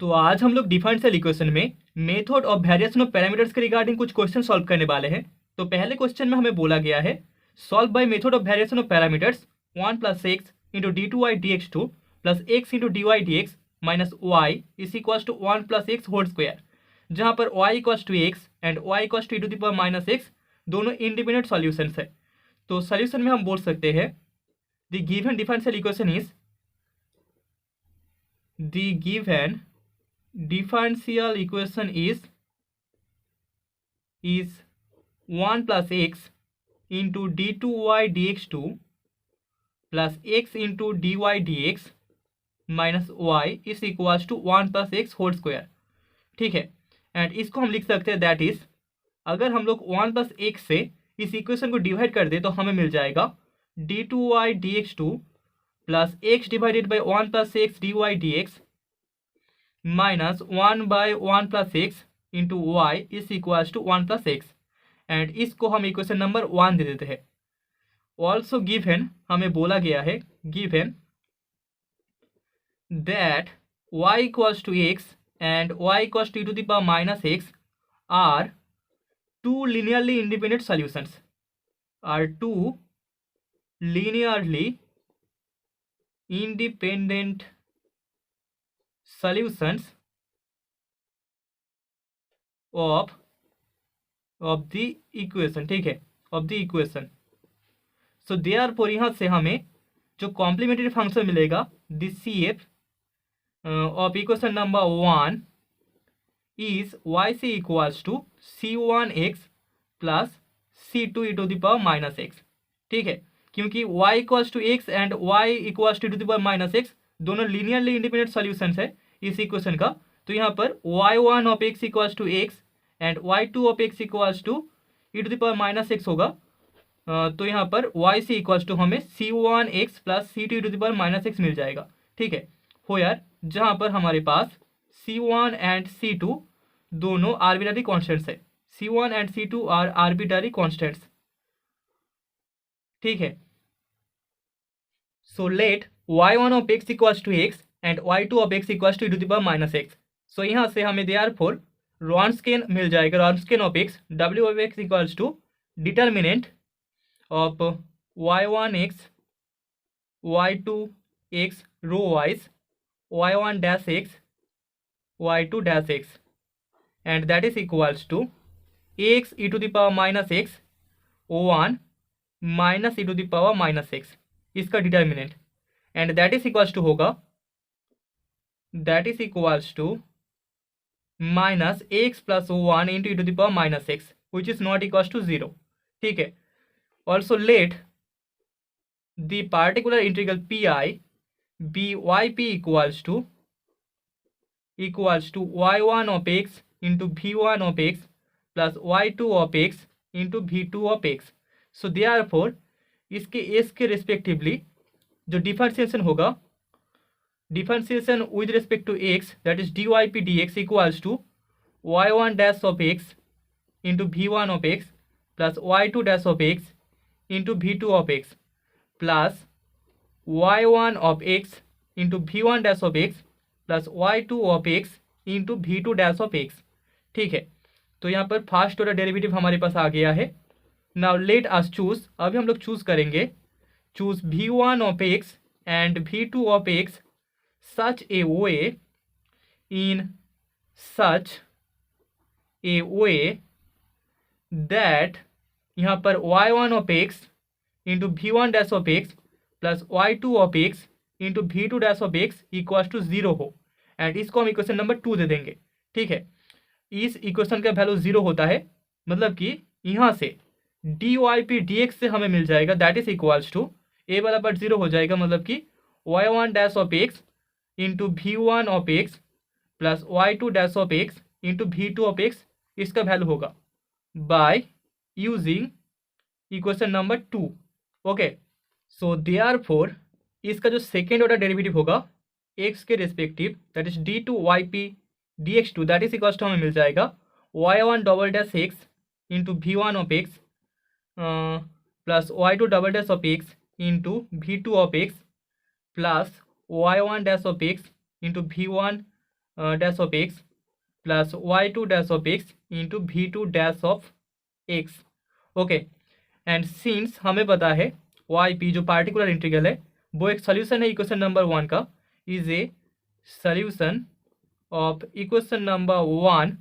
तो आज हम लोग डिफरेंशियल इक्वेशन में method of variation of parameters के रिगार्डिंग कुछ क्वेश्चन सॉल्व करने वाले हैं। तो पहले क्वेश्चन में हमें बोला गया है solve by method of variation of parameters 1 plus x into d two y d x two plus x into d y d x minus y is equal to 1 plus x whole square, जहाँ पर y equal to x and y equal to e to the power minus x दोनों independent solutions है। तो solution में हम बोल सकते हैं the given differential equation is the given differential equation is 1 plus x into d2y dx2 plus x into dy dx minus y is equals to 1 plus x whole square. ठीक है, and इसको हम लिख सकते हैं दैट इज, अगर हम लोग 1 प्लस एक्स से इस इक्वेशन को डिवाइड कर दे तो हमें मिल जाएगा d2y dx2 plus x divided by 1 plus x d y d x minus 1 by 1 plus x into y is equals to 1 plus x, and इसको हम इक्वेशन नंबर 1 दे देते हैं। ऑल्सो गिवन हमें बोला गया है given that y equals to x and y equals to e to the power minus x are two linearly independent solutions, are two linearly independent solutions of the equation। ठीक है, of the equation। So therefore यहाँ से हमें जो complementary function मिलेगा this C F of equation number 1 is y c equals to c one x plus c two e to the power minus x. ठीक है, क्योंकि y equals to x and y equals to the power minus x दोनों linearly independent solutions है इस equation का। तो यहाँ पर y1 of x equals to x and y2 of x equals to e to the power minus x होगा। तो यहाँ पर वाई सी इक्वल्स टू हमें सी1 x plus c two e to the power minus x मिल जाएगा। ठीक है, हो यार, जहाँ पर हमारे पास c1 एंड c2 दोनों आर्बिट्ररी कॉन्स्टेंट्स है। c1 and c2 are arbitrary constants. ठीक है, so let y1 of x equals to x and y2 of x equals to e to the power minus x. So यहाँ से हमें therefore Wronskian मिल जाएगा। Wronskian of x w of x equals to determinant of y1 x y2 x row wise y1 dash x y2 dash x and that is equals to x e to the power minus x 1 minus e to the power minus x इसका determinant, and that is equals to होगा that is equals to minus x plus 1 into e to the power minus x which is not equals to 0। ठीक है, also let the particular integral P I be y p equals to y1 of x into v1 of x plus y2 of x into v2 of x. So therefore इसके x के respectively जो differentiation होगा, differentiation with respect to x that is d y p d x equals to y1 dash of x into v1 of x plus y2 dash of x into v2 of x plus y1 of x into v1 dash of x plus y2 of x into v2 dash of x. ठीक है, तो यहाँ पर first order derivative हमारे पास आ गया है। Now let us choose, अभी हम लोग चूज करेंगे, choose v1 of x and v2 of x such a way in such a way that यहाँ पर y1 of x into v1 dash of x plus y2 of x into v2 dash of x equal to 0 हो, and इसको हम equation number 2 दे देंगे। ठीक है, इस equation का वैल्यू 0 होता है, मतलब कि यहाँ से d y p d x से हमें मिल जाएगा that is equals to a वाला पार्ट 0 हो जाएगा, मतलब कि y1 dash of x into v1 of x plus y2 dash of x into v2 of x इसका वैल्यू होगा by using equation number 2। Okay, so therefore इसका जो second order derivative होगा एक्स के respective that is d two y p d x two that is equals to हमें मिल जाएगा y1 double dash x into v1 of x plus y2 double dash of x into v2 of x plus y1 dash of x into v1 dash of x plus y2 dash of x into v2 dash of x. Okay, and since हमें पता है y p जो particular integral है वो एक solution है equation number 1 का, is a solution of equation number 1।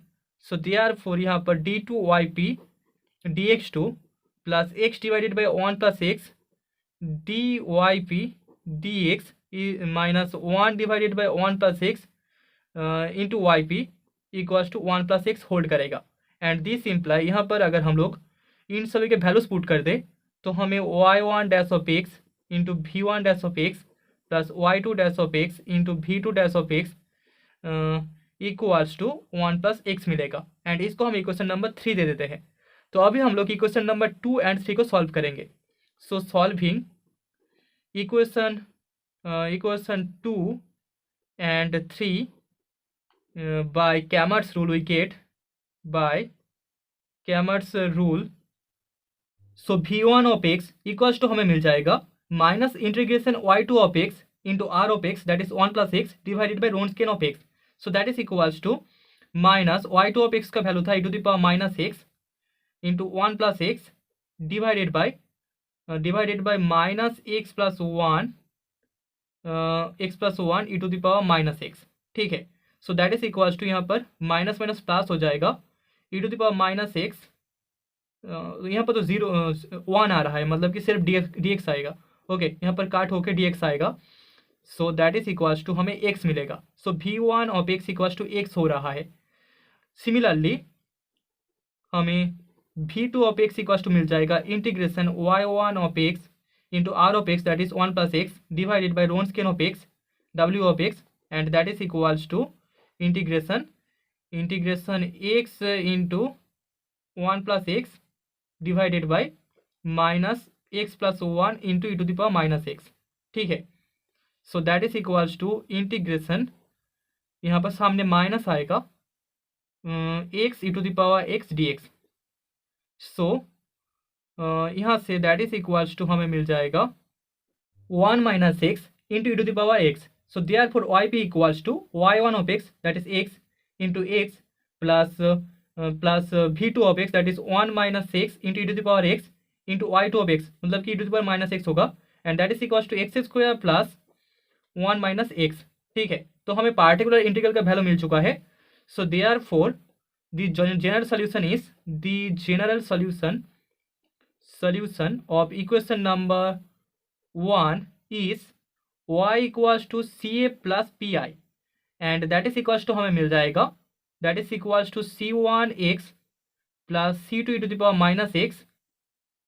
So therefore यहाँ पर d2yp dx2 plus x divided by 1 plus x dyp dx minus 1 divided by 1 plus x into y p equals to 1 plus x hold करेगा। And this imply यहाँ पर अगर हम लोग इन सभी के वैल्यूज पुट कर दे तो हमें y1 dash of x into v1 dash of x plus y2 dash of x into v2 dash of x equals to 1 plus x मिलेगा। एंड इसको हम इक्वेशन नंबर 3 दे देते हैं। तो अभी हम लोग इक्वेशन नंबर 2 एंड 3 को सॉल्व करेंगे। सो solving equation 2 and 3 by Cramer's rule we get by Cramer's rule। So v1 of x equals to हमें मिल जाएगा minus integration y2 of x into r of x that is 1 plus x divided by Wronskian of x. So that is equals to minus y2 of x का value था e to the power minus x into 1 plus x divided by minus x plus 1 e to the power minus x. ठीक है, so that is equals to यहाँ पर minus minus plus हो जाएगा e to the power minus x. यहाँ पर तो 1 आ रहा है, मतलब कि सिर्फ डी एक्स आएगा। ओके, यहाँ पर काट होके डी एक्स आएगा। So that is equals to हमें एक्स मिलेगा। So v1 of x equals to x हो रहा है। सिमिलरली हमें v2 of x equals to मिल जाएगा integration y1 of x into r of x that is 1 plus x divided by Wronskian of x w of x and that is equals to integration x into 1 plus x divided by minus x plus 1 into e to the power minus x. ठीक है, so that is equals to integration, यहाँ पर सामने minus आएगा x e to the power x d x. So यहाँ से that is equals to हमें मिल जाएगा 1 minus x into e to the power x. So therefore y p equals to y1 of x that is x into x plus v2 of x that is 1 minus x into e to the power x into y2 of x, मतलब कि e to the power minus x होगा and that is equals to x square plus 1 minus x. ठीक है, तो हमें particular integral का value मिल चुका है। So therefore the general solution is the general solution of equation number 1 is y equals to ca plus pi and that is equals to हमें मिल जाएगा that is equals to c1x plus c2 e to the power minus x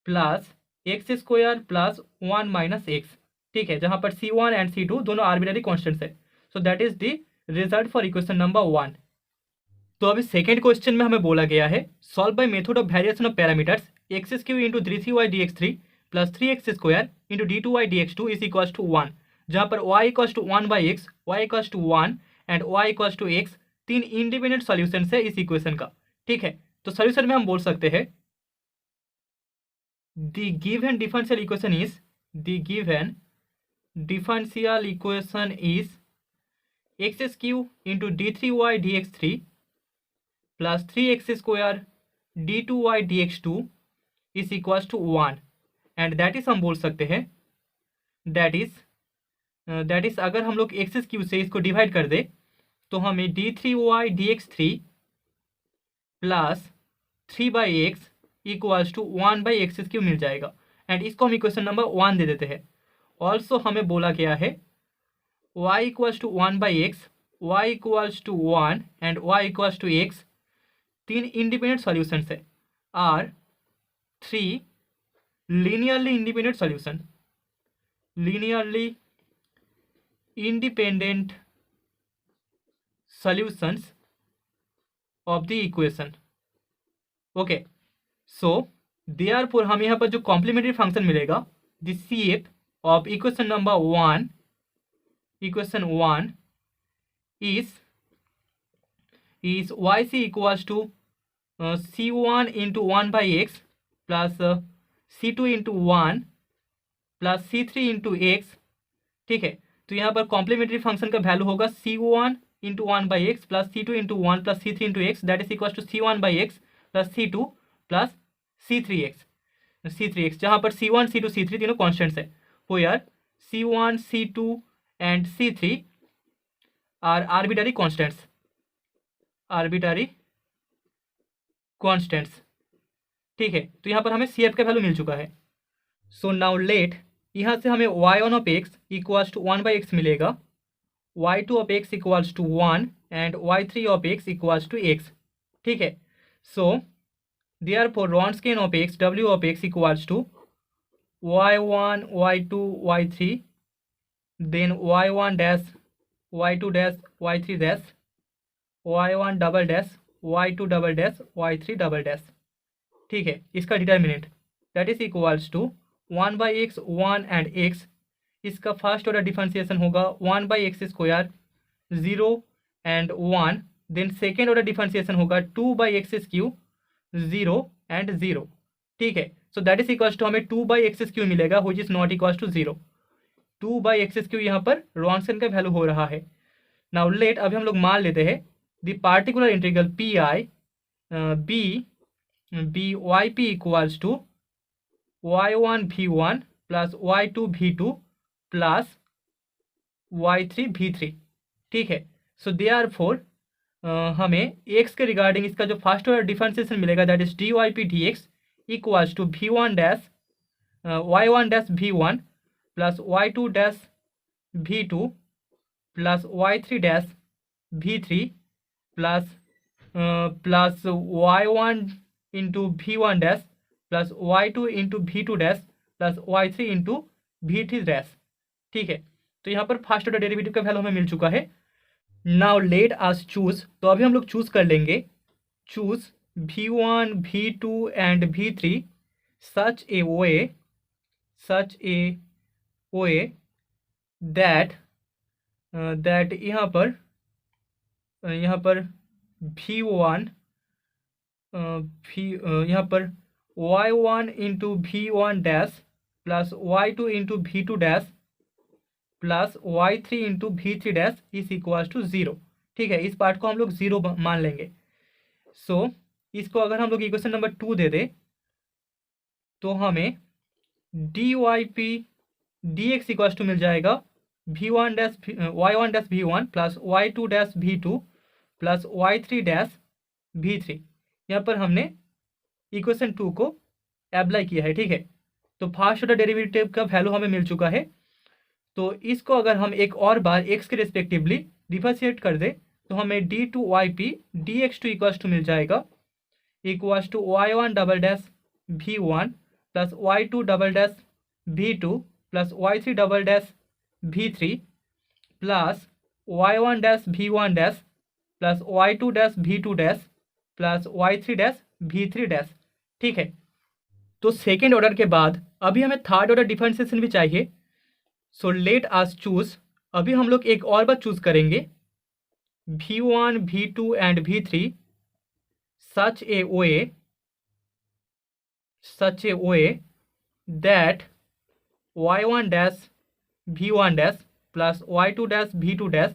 plus x square plus 1 minus x. ठीक है, जहाँ पर c1 and c2 दोनों arbitrary constants है। So that is the result for equation number 1। तो अभी second question में हमें बोला गया है solve by method of variation of parameters x cube into 3y dx3 plus 3x square into d2y dx2 is equals to 1, जहाँ पर y equals to 1 by x, y equals to 1 and y equals to x तीन independent solution है इस equation का। ठीक है, तो solution में हम बोल सकते हैं the given differential equation is x cube into d3y dx3 plus 3x square d2y dx2 is equals to 1 and that is हम बोल सकते हैं दैट इज अगर हम लोग एक्स क्यू से इसको डिवाइड कर दे तो हमें d3y dx3 plus 3/x equals to 1/x q मिल जाएगा एंड इसको हम इक्वेशन नंबर 1 दे देते हैं। ऑल्सो हमें बोला गया है y equals to 1/x, y equals to 1 and y equals to x तीन इंडिपेंडेंट सॉल्यूशंस है are 3 linearly independent solution, linearly independent solutions of the equation. Okay, so therefore हम यहाँ पर जो कॉम्प्लीमेंट्री फंक्शन मिलेगा the CF of equation number 1 is yc equals to c1 into 1/x plus c2 into 1 plus c3 into x। ठीक है, तो यहाँ पर कॉम्प्लीमेंट्री फंक्शन का वैल्यू होगा c1 into one by x plus C2 into one plus C3 into x that is equal to C1 by x plus C2 plus C3x जहाँ पर C1 C2 C3 तीनों कॉन्स्टेंट्स है। वो यार C1 C2 and C3 are arbitrary constants. ठीक है, तो यहाँ पर हमें CF का वैल्यू मिल चुका है। सो नाउ लेट यहाँ से हमें y1 of x equals to 1/x मिलेगा, y2 of x equals to 1 and y3 of x equals to x। ठीक है, so therefore Wronskian of x w of x equals to y1 y2 y3 then y1 dash y2 dash y3 dash y1 double dash y2 double dash y3 double dash. ठीक है, इसका determinant that is equals to 1/x 1 and x। इसका first order differentiation होगा 1/x square 0 and 1, then second order differentiation होगा 2/x cube 0 and 0। ठीक है, so that is equals to हमें 2/x cube मिलेगा which is not equals to 0। 2/x cube यहाँ पर रॉन्सन का वैल्यू हो रहा है। नाउ लेट अभी हम लोग मान लेते हैं the particular integral P I be y p equals to y1 v1 plus y2 v2 plus y3 v3। ठीक है, सो देयरफॉर हमें x के रिगार्डिंग इसका जो फर्स्ट ऑर्डर डिफरेंशिएशन मिलेगा that is d y p d x equals to v1 dash y1 dash v1 plus y2 dash v2 plus y3 dash v3 plus y1 into v1 dash plus y2 into v2 dash plus y3 into v3 dash. ठीक है, तो यहाँ पर first order derivative का value हमें मिल चुका है। Now let us choose, तो अभी हम लोग चूज कर लेंगे, choose v1 v2 and v3 such a way that यहाँ पर v1 यहाँ पर y1 into v1 dash plus y2 into v2 dash plus y3 into v3 dash is equal to 0। ठीक है, इस पार्ट को हम लोग 0 मान लेंगे। सो इसको अगर हम लोग इक्वेशन नंबर 2 दे दे तो हमें d y p d x equal to मिल जाएगा v1 dash y1 dash v1 plus y2 dash v2 plus y3 dash v3। यहाँ पर हमने इक्वेशन 2 को अप्लाई किया है। ठीक है, तो फर्स्ट ऑर्डर डेरिवेटिव का वैल्यू हमें मिल चुका है। तो इसको अगर हम एक और बार x के रिस्पेक्टिवली डिफरेंशिएट कर दे तो हमें d two y p d x two equals to मिल जाएगा equals to y1 double dash v1 plus y2 double dash v2 plus y3 double dash v3 plus y1 dash v1 dash plus y2 dash v2 dash plus y3 dash v3 dash. ठीक है, तो second order के बाद अभी हमें third order differentiation भी चाहिए। So let us choose, अभी हम लोग एक और बार चूज करेंगे v1 v2 and v3 such a way that y1 dash v1 dash plus y2 dash v2 dash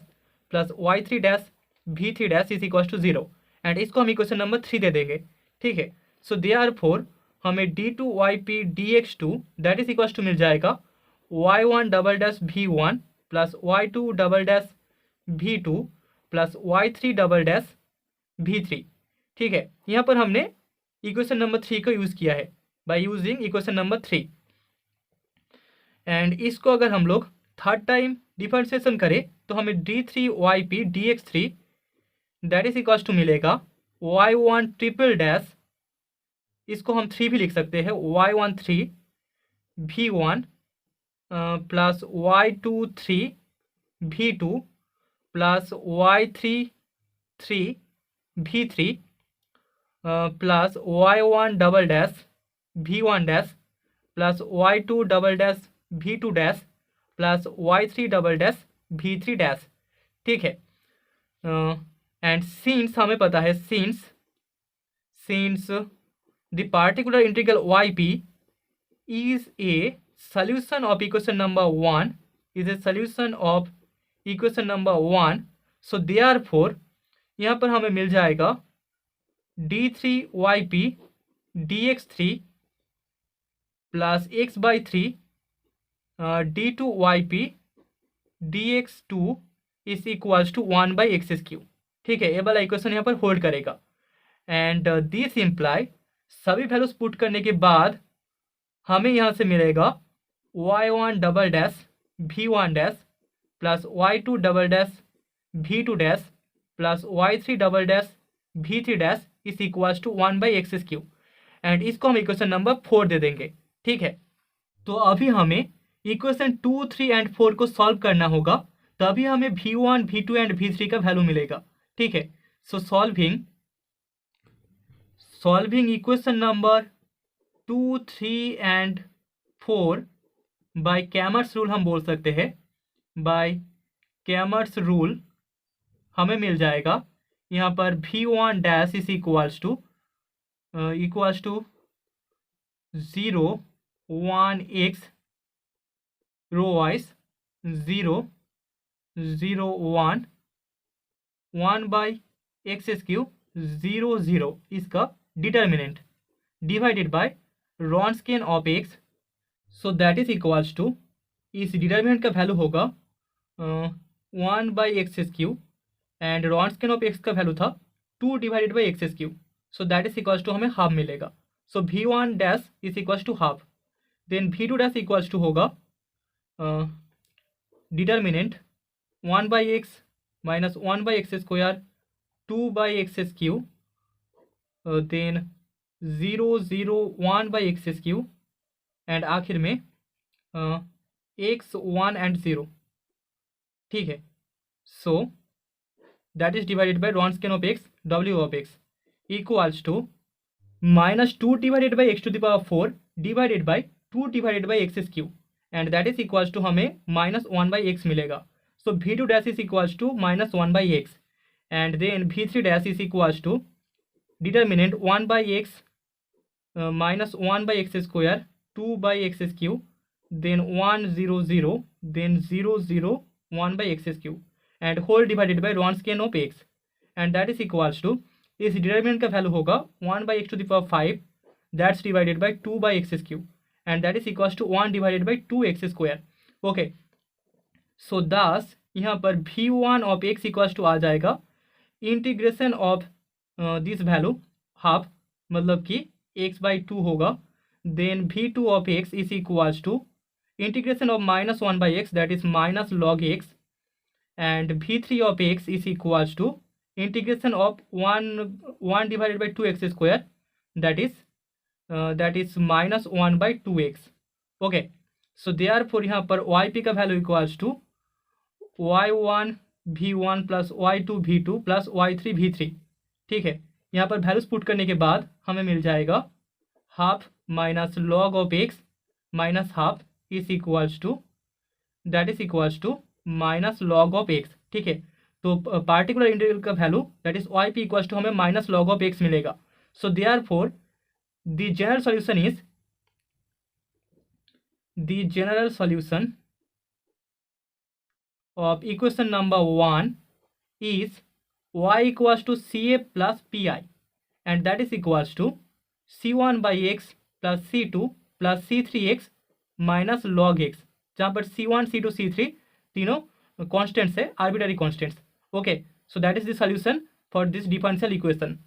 plus y3 dash v3 dash is equal to 0 and इसको हम equation number 3 दे देंगे। ठीक है, सो देयरफॉर हमें d two y p d x two that is equal to मिल जाएगा y1 double dash v1 plus y2 double dash v2 plus y3 double dash v3। ठीक है, यहाँ पर हमने इक्वेशन नंबर 3 को यूज़ किया है bye using equation number 3 and इसको अगर हम लोग थर्ड टाइम डिफरेंशिएशन करें तो हमें d3 y p d x three that is equal to मिलेगा y1 ट्रिपल डैश, इसको हम 3 भी लिख सकते हैं y1 3 v1 plus y2 3 v2 plus y3 3 v3 plus y1 double dash v1 dash plus y2 double dash v2 dash plus y3 double dash v3 dash. ठीक है, and since हमें पता है since the particular integral y p is a solution of equation number 1 is a solution of equation number 1 so therefore यहाँ पर हमें मिल जाएगा d3yp dx3 plus x/3 d2yp dx2 is equals to 1/x3। ठीक है, ये वाला इक्वेशन यहाँ पर होल्ड करेगा। एंड दिस इम्प्लाई सभी वैल्यूज पुट करने के बाद हमें यहाँ से मिलेगा y1 double dash v1 dash plus y2 double dash v2 dash plus y3 double dash v3 dash is equals to 1/x3। And इसको हम इक्वेशन नंबर 4 दे देंगे। ठीक है, तो अभी हमें इक्वेशन 2, 3 एंड 4 को सॉल्व करना होगा, तभी हमें v1, v2 एंड v3 का वैल्यू मिलेगा। ठीक है, so solving equation number 2, 3 and 4 by Cramer's rule हम बोल सकते हैं। बाय कैमर्स रूल हमें मिल जाएगा यहाँ पर v1 dash is equals to 0, 1 x row wise 0, 0, 1, 1/x3 0, 0 इसका determinant divided by Wronskian of x। So that is equals to, इस डिटर्मिनेंट का वैल्यू होगा 1/x3 and Wronskian of x का वैल्यू था 2 divided by x3। So that is equals to हमें half मिलेगा। So v1 dash is equals to half, then v2 dash equals to होगा determinant 1/x minus 1/x², 2/x3, then 0, 0, 1/x3 and आखिर में x, 1 and 0। ठीक है, so that is divided by Wronskian of x, w of x equals to -2 divided by x⁴ divided by 2 divided by x3 and that is equals to हमें -1/x मिलेगा। So v2 dash is equals to -1/x and then v3 dash is equals to determinant 1/x minus 1/x², 2/x3, then 1, 0, 0, then 0, 0, 1/x3 and whole divided by Wronskian of x and that is equals to, इस determinant का value होगा 1/x⁵ that's divided by 2/x3 and that is equals to 1 divided by 2x²। Okay, so this यहाँ पर v1 of x equals to आ जाएगा integration of this value half, मतलब कि x/2 होगा। Then v2 of x is equals to integration of -1/x that is minus log x and v3 of x is equals to integration of 1 divided by 2x² that is -1/2x। Okay, so therefore यहाँ पर yp का value equals to y1 v1 plus y2 v2 plus y3 v3। ठीक है, यहाँ पर values put करने के बाद हमें मिल जाएगा half minus log of x minus half is equals to that is equals to minus log of x। ठीक है, तो पार्टिकुलर इंटीग्रल का value that is yp equals to हमें माइनस लॉग ऑफ x मिलेगा। So therefore the general solution of equation number 1 is y equals to ca plus pi and that is equals to c1/x plus c2 plus c3x minus log x, जहाँ पर c1, c2, c3 तीनों constants है, arbitrary constants. Okay, so that is the solution for this differential equation.